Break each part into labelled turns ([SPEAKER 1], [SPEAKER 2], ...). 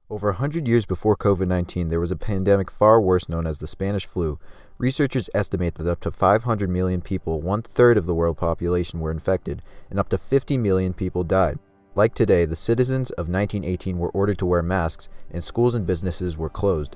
[SPEAKER 1] Over 100 years before COVID-19, there was a pandemic far worse known as the Spanish flu. Researchers estimate that up to 500 million people, one-third of the world population, were infected, and up to 50 million people died. Like today, the citizens of 1918 were ordered to wear masks, and schools and businesses were closed.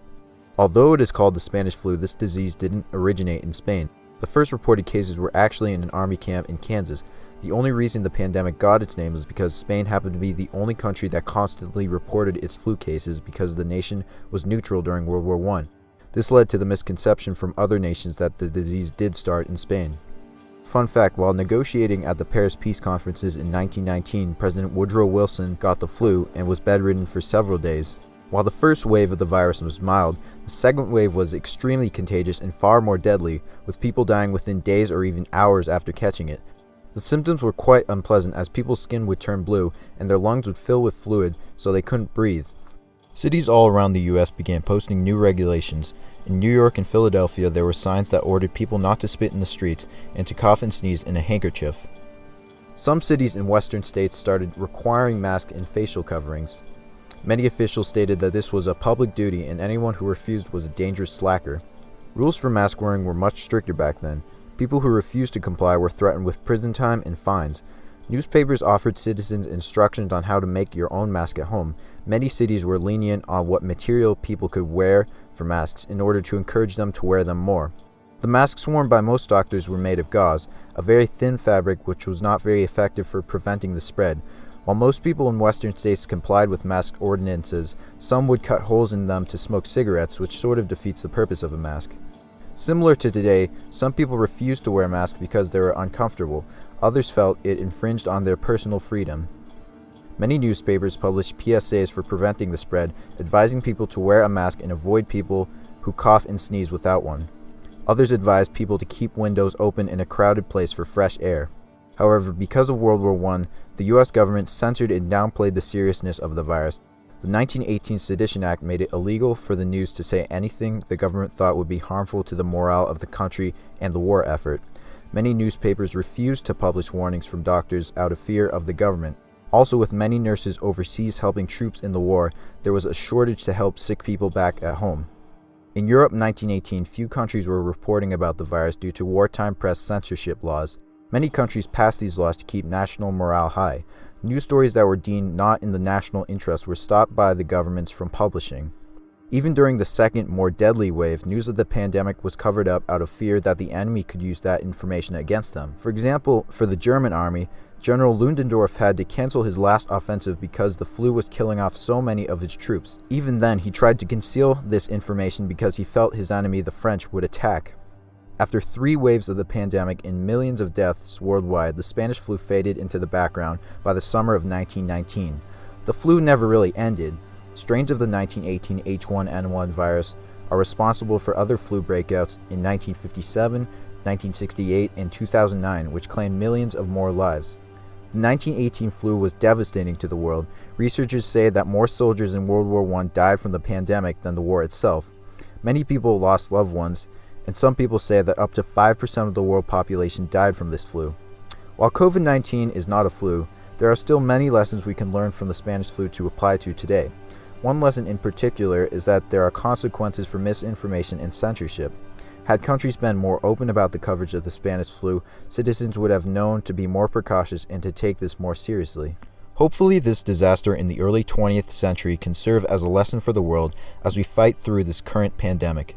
[SPEAKER 1] Although it is called the Spanish flu, this disease didn't originate in Spain. The first reported cases were actually in an army camp in Kansas. The only reason the pandemic got its name was because Spain happened to be the only country that constantly reported its flu cases because the nation was neutral during World War I. This led to the misconception from other nations that the disease did start in Spain. Fun fact, while negotiating at the Paris Peace Conferences in 1919, President Woodrow Wilson got the flu and was bedridden for several days. While the first wave of the virus was mild, the second wave was extremely contagious and far more deadly, with people dying within days or even hours after catching it. The symptoms were quite unpleasant as people's skin would turn blue and their lungs would fill with fluid so they couldn't breathe. Cities all around the US began posting new regulations. In New York and Philadelphia, there were signs that ordered people not to spit in the streets and to cough and sneeze in a handkerchief. Some cities in western states started requiring masks and facial coverings. Many officials stated that this was a public duty and anyone who refused was a dangerous slacker. Rules for mask wearing were much stricter back then. People who refused to comply were threatened with prison time and fines. Newspapers offered citizens instructions on how to make your own mask at home. Many cities were lenient on what material people could wear for masks in order to encourage them to wear them more. The masks worn by most doctors were made of gauze, a very thin fabric which was not very effective for preventing the spread. While most people in western states complied with mask ordinances, some would cut holes in them to smoke cigarettes, which sort of defeats the purpose of a mask. Similar to today, some people refused to wear masks because they were uncomfortable. Others felt it infringed on their personal freedom. Many newspapers published PSAs for preventing the spread, advising people to wear a mask and avoid people who cough and sneeze without one. Others advised people to keep windows open in a crowded place for fresh air. However, because of World War I, the US government censored and downplayed the seriousness of the virus. The 1918 Sedition Act made it illegal for the news to say anything the government thought would be harmful to the morale of the country and the war effort. Many newspapers refused to publish warnings from doctors out of fear of the government. Also, with many nurses overseas helping troops in the war, there was a shortage to help sick people back at home. In Europe in 1918, few countries were reporting about the virus due to wartime press censorship laws. Many countries passed these laws to keep national morale high. News stories that were deemed not in the national interest were stopped by the governments from publishing. Even during the second, more deadly wave, news of the pandemic was covered up out of fear that the enemy could use that information against them. For example, for the German army, General Ludendorff had to cancel his last offensive because the flu was killing off so many of his troops. Even then, he tried to conceal this information because he felt his enemy, the French, would attack. After 3 waves of the pandemic and millions of deaths worldwide, the Spanish flu faded into the background by the summer of 1919. The flu never really ended. Strains of the 1918 H1N1 virus are responsible for other flu breakouts in 1957, 1968, and 2009, which claimed millions of more lives. The 1918 flu was devastating to the world. Researchers say that more soldiers in World War I died from the pandemic than the war itself. Many people lost loved ones, and some people say that up to 5% of the world population died from this flu. While COVID-19 is not a flu, there are still many lessons we can learn from the Spanish flu to apply to today. One lesson in particular is that there are consequences for misinformation and censorship. Had countries been more open about the coverage of the Spanish flu, citizens would have known to be more precautious and to take this more seriously. Hopefully, this disaster in the early 20th century can serve as a lesson for the world as we fight through this current pandemic.